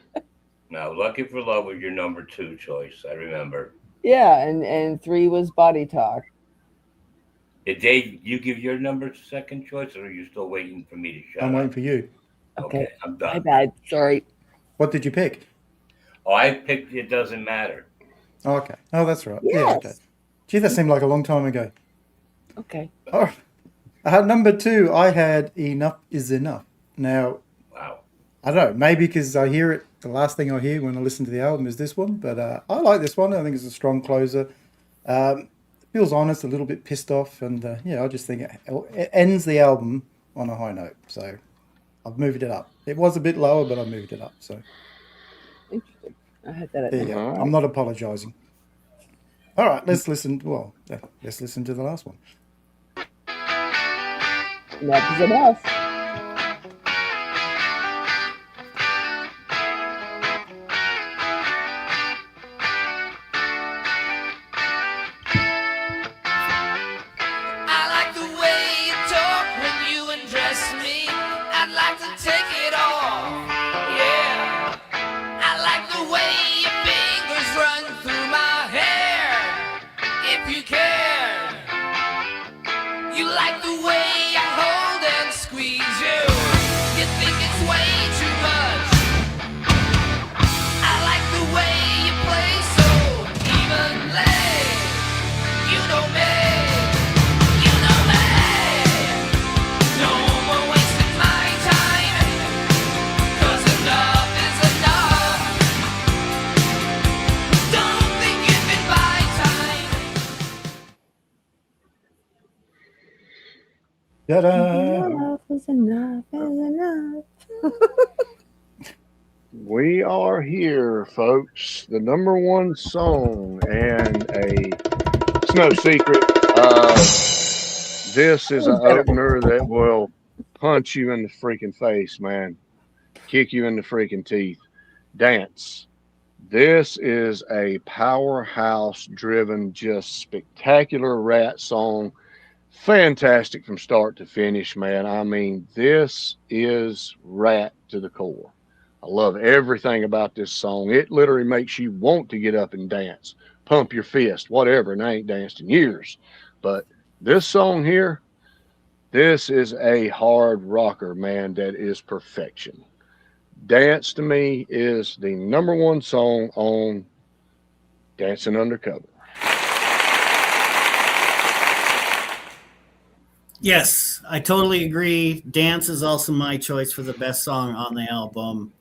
No, Looking for Love was your number 2 choice. I remember. Yeah, and 3 was Body Talk. Did Dave, you give your number 2nd choice, or are you still waiting for me to shut I'm up? waiting for you. Okay, I'm my done. bad. Sorry. What did you pick? Oh, I picked It Doesn't Matter. Oh, okay. Oh, that's right. Yes. Yeah, okay. Gee, that seemed like a long time ago. Okay. Oh, number 2, I had Enough Is Enough. Now, Wow. I don't know, maybe because I hear it, the last thing I hear when I listen to the album is this one, but I like this one. I think it's a strong closer. Feels honest, a little bit pissed off, and I just think it ends the album on a high note. So I've moved it up. It was a bit lower, but I moved it up. So Interesting. I had that at there you number go. Alright. I'm not apologising. All right, let's listen. Well, let's listen to the last one. Enough is enough. I like the way you talk when you undress me. I'd like to take it off. Yeah. I like the way your fingers run through my hair. If you care. You like the way I hold and squeeze you. You think it's way too much. I like the way you play so evenly. You know me. You know me. No more wasting my time. 'Cause enough is enough. Don't think you can buy time. Ta-da! Enough is enough is enough. We are here, folks. The number one song, and it's no secret. This is an opener that will punch you in the freaking face, man. Kick you in the freaking teeth. Dance. This is a powerhouse-driven, just spectacular Rat song. Fantastic from start to finish, man. I mean, this is Rat to the core. I love everything about this song. It literally makes you want to get up and dance, pump your fist, whatever. And I ain't danced in years. But this song here, this is a hard rocker, man, that is perfection. Dance to me is the number one song on Dancing Undercover. Yes, I totally agree. Dance is also my choice for the best song on the album.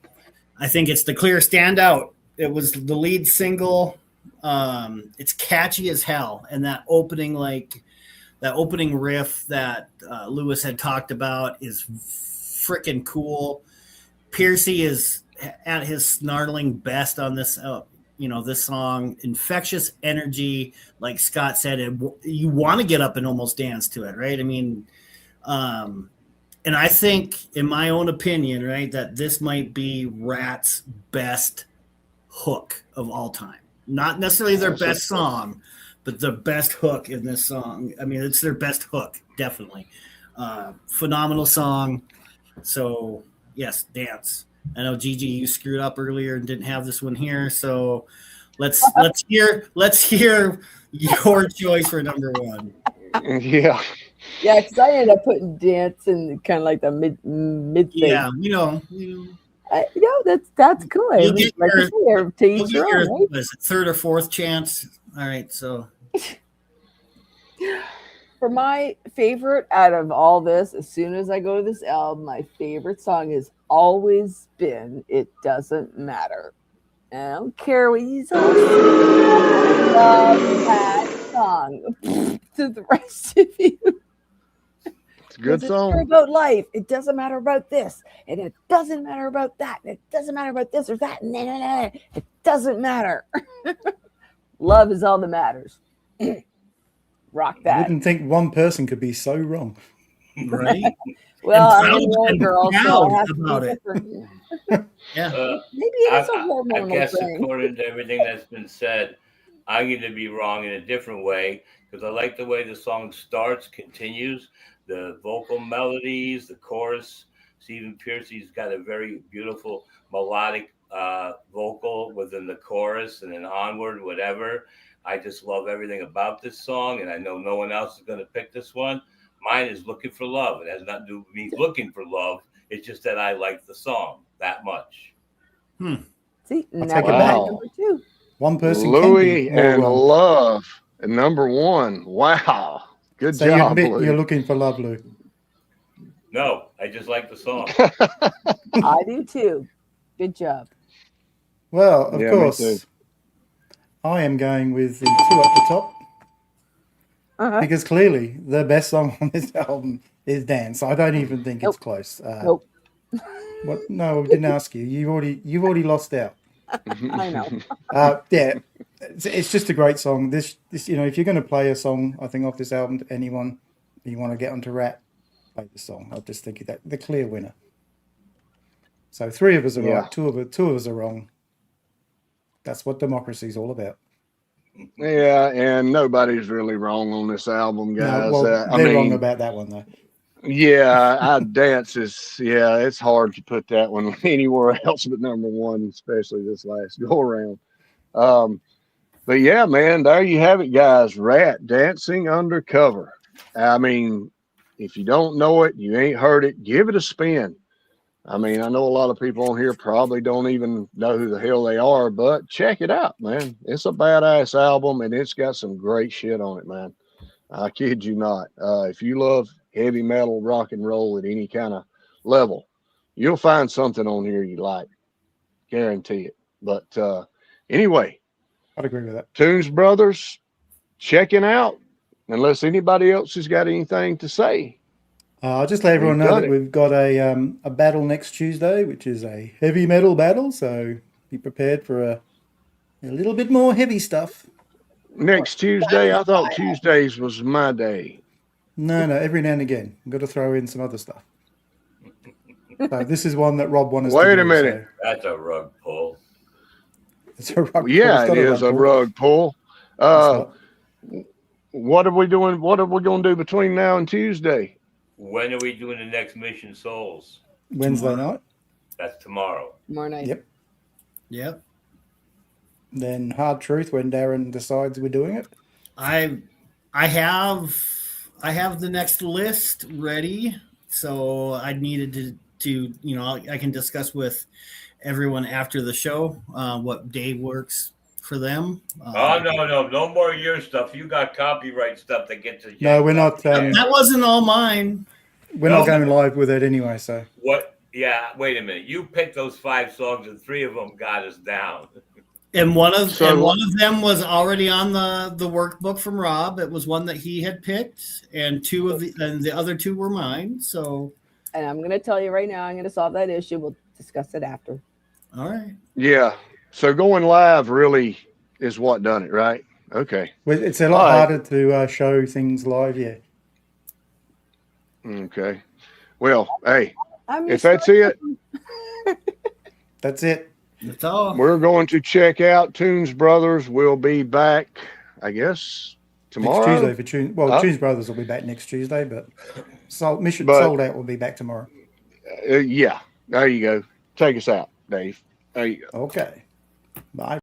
I think it's the clear standout. It was the lead single. It's catchy as hell, and that opening riff that Lewis had talked about is freaking cool. Piercy is at his snarling best on this. This song, infectious energy, like Scott said, you want to get up and almost dance to it, right? I mean, and I think, in my own opinion, right, that this might be Rat's best hook of all time. Not necessarily their best song, but the best hook in this song. I mean, it's their best hook, definitely. Phenomenal song. So, yes, Dance. I know Gigi, you screwed up earlier and didn't have this one here, so let's hear your choice for number one. Yeah. Yeah, because I ended up putting dance in kind of like the mid thing. Yeah, That's cool. I You'll mean, get like your- you say, to you'll each get their your own, right? what is it, third or fourth chance. All right, so For my favorite out of all this, as soon as I go to this album, my favorite song has always been "It Doesn't Matter." And I don't care what you say. I love that song. To the rest of you. It's a good It's song. about life. It doesn't matter about this, and it doesn't matter about that, and it doesn't matter about this or that. It doesn't matter. Love is all that matters. Rock I that. wouldn't think one person could be so wrong. right. Well, And I'm a proud- young girl, so proud I have to about be it. different. Yeah. Maybe it is a I hormonal guess thing. according to everything that's been said, I'm going to be wrong in a different way because I like the way the song starts, continues, the vocal melodies, the chorus. Stephen Piercy's got a very beautiful melodic vocal within the chorus and then onward, whatever. I just love everything about this song, and I know no one else is going to pick this one. Mine is Looking for Love. It has nothing to do with me looking for love. It's just that I like the song that much. See, I'll now take we're it back back. to number two. One person Louis can be more and wrong. Love, number one. Wow. Good So you job, admit Louis. you're looking for love, Lou. No, I just like the song. I do too. Good job. Well, of Yeah, me course, too. I am going with the two up the top. because clearly the best song on this album is Dance. I don't even think it's close. Nope. What? No, I didn't ask you. You've already lost out. I know. Yeah, it's just a great song. This, if you're going to play a song, I think off this album to anyone, you want to get onto RATT, play this song. I just think that the clear winner. So 3 of us are right, two of us are wrong. That's what democracy is all about. Yeah, and nobody's really wrong on this album, guys. No, well, they're wrong about that one though. Yeah, Dance is, it's hard to put that one anywhere else but number 1, especially this last go around. But yeah, man, there you have it, guys. RATT, Dancing Undercover. I mean, if you don't know it, you ain't heard it, give it a spin. I mean, I know a lot of people on here probably don't even know who the hell they are, but check it out, man. It's a badass album, and it's got some great shit on it, man. I kid you not. If you love heavy metal, rock and roll at any kind of level, you'll find something on here you like. Guarantee it. But anyway, I'd agree with that. Tunes Brothers, checking out. Unless anybody else has got anything to say. I'll just let everyone know that we've got a battle next Tuesday, which is a heavy metal battle. So be prepared for a little bit more heavy stuff. Next Tuesday? I thought Tuesdays was my day. No, every now and again. I've got to throw in some other stuff. So this is one that Rob wanted to do. Wait a minute. So. That's a rug pull. It's a rug yeah, pull. It is a rug pull. What are we doing? What are we going to do between now and Tuesday? When are we doing the next Mission Souls? Wednesday night. That's tomorrow. Tomorrow night. Yep. Then Hard Truth when Darren decides we're doing it. I have the next list ready, so I needed to I can discuss with everyone after the show what day works for them. No more of your stuff. You got copyright stuff that gets. No, we're not. That wasn't all mine. We're not going live with it anyway. So what? Yeah, wait a minute. You picked those 5 songs, and 3 of them got us down. And one of them was already on the workbook from Rob. It was one that he had picked, and the other 2 were mine. So, and I'm going to tell you right now, I'm going to solve that issue. We'll discuss it after. All right. Yeah. So going live really is what done it, right? Okay. Well, it's a lot harder to show things live, yeah. Okay. Well, hey, if that's it, that's it. That's all. We're going to check out Tunes Brothers. We'll be back, I guess, tomorrow. Next Tuesday for Tunes. Well, Tunes Brothers will be back next Tuesday, but Sold Out will be back tomorrow. Yeah. There you go. Take us out, Dave. There you go. Okay. Bye.